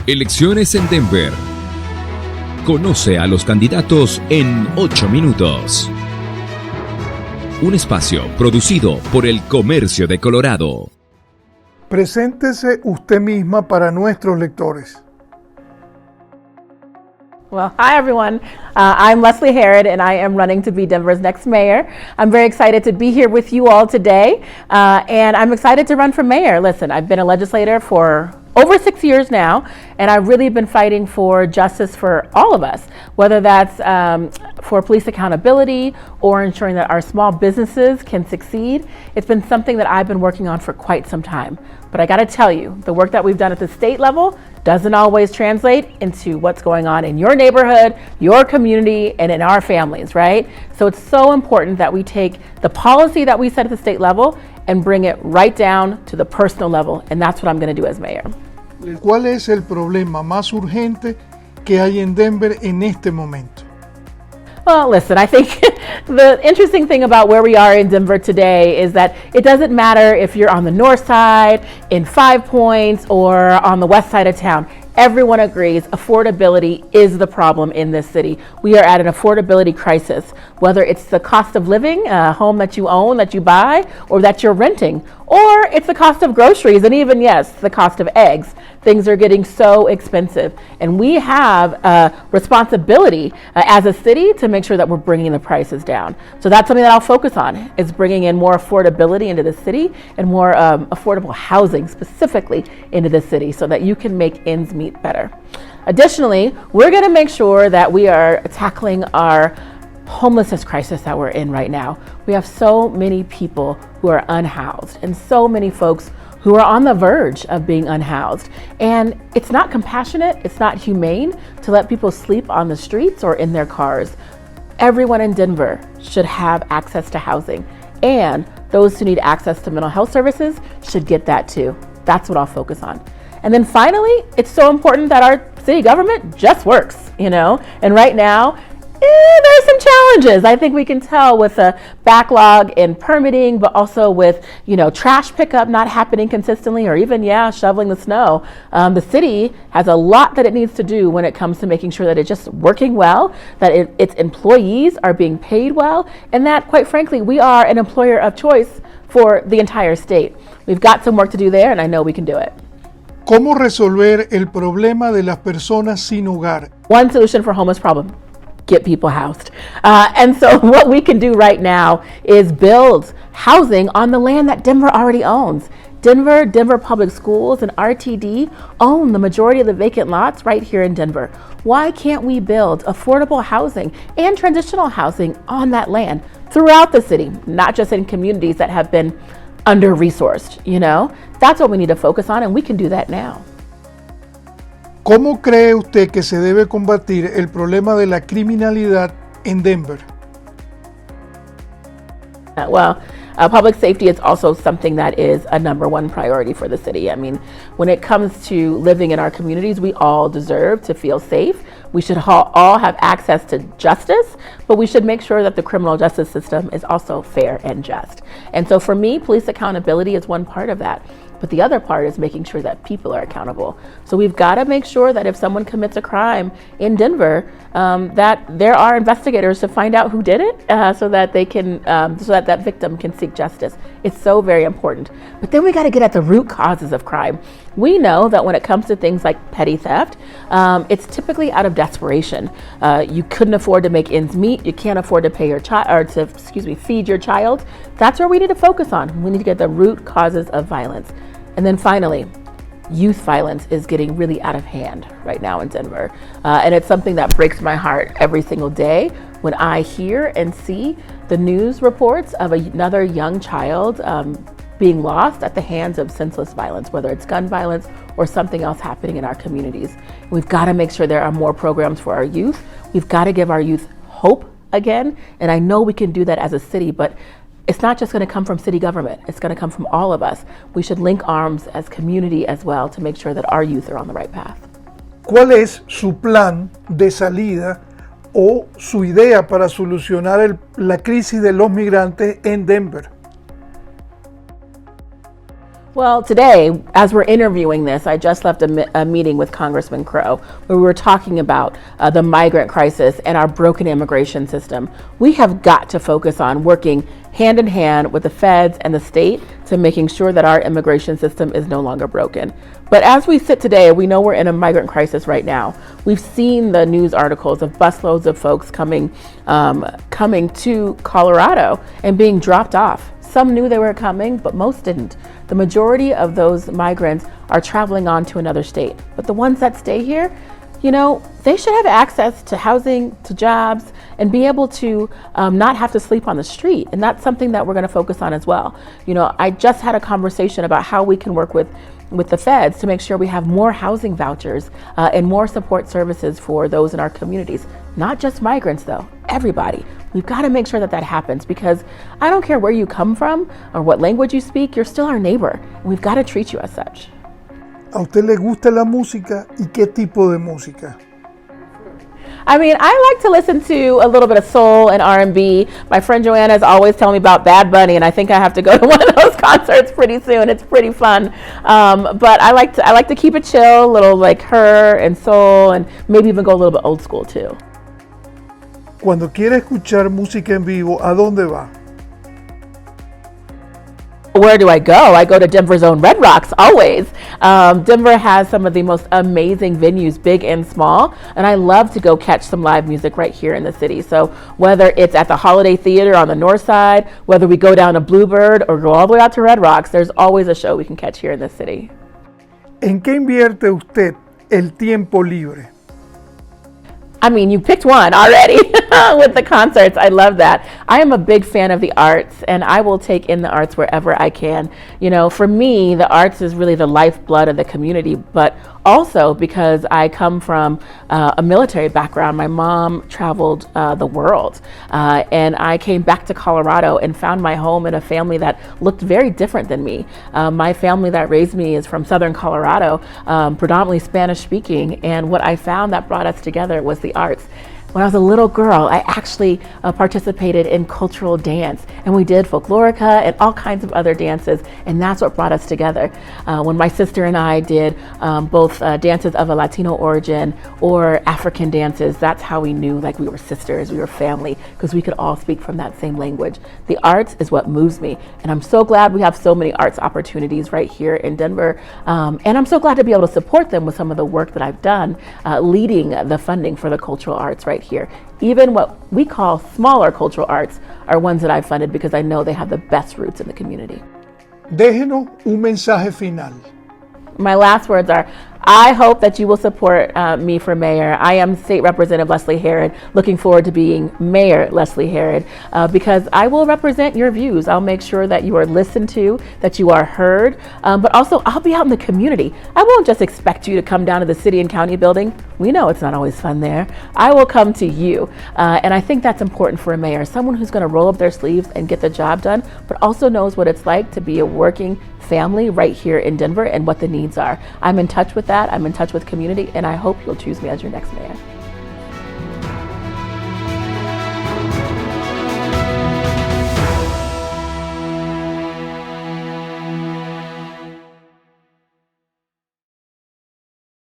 Elecciones en Denver. Conoce a los candidatos en 8 minutos. Un espacio producido por el Comercio de Colorado. Preséntese usted misma para nuestros lectores. Well, hi everyone. I'm Leslie Herod and I am running to be Denver's next mayor. I'm very excited to be here with you all today and I'm excited to run for mayor. Listen, I've been a legislator for over 6 years now, and I've really been fighting for justice for all of us, whether that's for police accountability or ensuring that our small businesses can succeed. It's been something that I've been working on for quite some time. But I gotta tell you, the work that we've done at the state level doesn't always translate into what's going on in your neighborhood, your community, and in our families, right? So it's so important that we take the policy that we set at the state level and bring it right down to the personal level, and that's what I'm going to do as mayor. ¿Cuál es el problema más urgente que hay en Denver en este momento? Well, listen, I think the interesting thing about where we are in Denver today is that it doesn't matter if you're on the north side, in 5 Points, or on the west side of town. Everyone agrees affordability is the problem in this city. We are at an affordability crisis, whether it's the cost of living, a home that you own, that you buy, or that you're renting, or it's the cost of groceries, and even, yes, the cost of eggs. Things are getting so expensive, and we have a responsibility as a city to make sure that we're bringing the prices down. So that's something that I'll focus on, is bringing in more affordability into the city and more affordable housing specifically into the city so that you can make ends meet better. Additionally, we're going to make sure that we are tackling our homelessness crisis that we're in right now. We have so many people who are unhoused and so many folks who are on the verge of being unhoused. And it's not compassionate, it's not humane to let people sleep on the streets or in their cars. Everyone in Denver should have access to housing, and those who need access to mental health services should get that too. That's what I'll focus on. And then finally, it's so important that our city government just works, and right now, there's some challenges. I think we can tell with a backlog in permitting, but also with, trash pickup not happening consistently, or even, shoveling the snow. The city has a lot that it needs to do when it comes to making sure that it's just working well, that its employees are being paid well, and that, quite frankly, we are an employer of choice for the entire state. We've got some work to do there, and I know we can do it. ¿Cómo resolver el problema de las personas sin hogar? One solution for homeless problem: get people housed. And so what we can do right now is build housing on the land that Denver already owns. Denver Public Schools, and RTD own the majority of the vacant lots right here in Denver. Why can't we build affordable housing and transitional housing on that land throughout the city, not just in communities that have been under-resourced, That's what we need to focus on, and we can do that now. ¿Cómo cree usted que se debe combatir el problema de la criminalidad en Denver? Public safety is also something that is a number one priority for the city. I mean, when it comes to living in our communities, we all deserve to feel safe. We should all have access to justice, but we should make sure that the criminal justice system is also fair and just. And so for me, police accountability is one part of that. But the other part is making sure that people are accountable. So we've got to make sure that if someone commits a crime in Denver, that there are investigators to find out who did it, so that they can, so that that victim can seek justice. It's so very important. But then we got to get at the root causes of crime. We know that when it comes to things like petty theft, it's typically out of desperation. You couldn't afford to make ends meet. You can't afford to pay your child, or to, feed your child. That's where we need to focus on. We need to get the root causes of violence. And then finally, youth violence is getting really out of hand right now in Denver. And it's something that breaks my heart every single day when I hear and see the news reports of another young child being lost at the hands of senseless violence, whether it's gun violence or something else happening in our communities. We've got to make sure there are more programs for our youth. We've got to give our youth hope again. And I know we can do that as a city, but it's not just going to come from city government. It's going to come from all of us. We should link arms as community as well to make sure that our youth are on the right path. ¿Cuál es su plan de salida o su idea para solucionar la crisis de los migrantes en Denver? Well, today, as we're interviewing this, I just left a meeting with Congressman Crow where we were talking about the migrant crisis and our broken immigration system. We have got to focus on working hand in hand with the feds and the state to making sure that our immigration system is no longer broken. But as we sit today, we know we're in a migrant crisis right now. We've seen the news articles of busloads of folks coming to Colorado and being dropped off. Some knew they were coming, but most didn't. The majority of those migrants are traveling on to another state. But the ones that stay here, they should have access to housing, to jobs, and be able to not have to sleep on the street. And that's something that we're going to focus on as well. I just had a conversation about how we can work with the feds to make sure we have more housing vouchers and more support services for those in our communities. Not just migrants, though, everybody. We've got to make sure that that happens, because I don't care where you come from or what language you speak, you're still our neighbor, and we've got to treat you as such. ¿A usted le gusta la música y qué tipo de música? I mean, I like to listen to a little bit of soul and R&B. My friend Joanna is always telling me about Bad Bunny, and I think I have to go to one of those concerts pretty soon. It's pretty fun. But I like to keep it chill, a little like her and soul, and maybe even go a little bit old school too. Cuando quiere escuchar música en vivo, ¿a dónde va? Where do I go? I go to Denver's own Red Rocks, always. Denver has some of the most amazing venues, big and small, and I love to go catch some live music right here in the city. So whether it's at the Holiday Theater on the north side, whether we go down to Bluebird or go all the way out to Red Rocks, there's always a show we can catch here in this city. ¿En qué invierte usted el tiempo libre? I mean, you picked one already with the concerts. I love that. I am a big fan of the arts, and I will take in the arts wherever I can. For me, the arts is really the lifeblood of the community, but also because I come from a military background. My mom traveled the world, and I came back to Colorado and found my home in a family that looked very different than me. My family that raised me is from Southern Colorado, predominantly Spanish speaking, and what I found that brought us together was the arts. When I was a little girl, I actually participated in cultural dance, and we did folklorica and all kinds of other dances, and that's what brought us together. When my sister and I did both dances of a Latino origin or African dances, that's how we knew like we were sisters, we were family, because we could all speak from that same language. The arts is what moves me, and I'm so glad we have so many arts opportunities right here in Denver, and I'm so glad to be able to support them with some of the work that I've done, leading the funding for the cultural arts right here. Even what we call smaller cultural arts are ones that I've funded because I know they have the best roots in the community. Déjenos un mensaje final. My last words are, I hope that you will support me for mayor. I am State Representative Leslie Herod, looking forward to being Mayor Leslie Herod, because I will represent your views. I'll make sure that you are listened to, that you are heard, but also I'll be out in the community. I won't just expect you to come down to the city and county building. We know it's not always fun there. I will come to you, and I think that's important for a mayor, someone who's going to roll up their sleeves and get the job done, but also knows what it's like to be a working family right here in Denver and what the needs are. I'm in touch with that. I'm in touch with community, and I hope you'll choose me as your next mayor.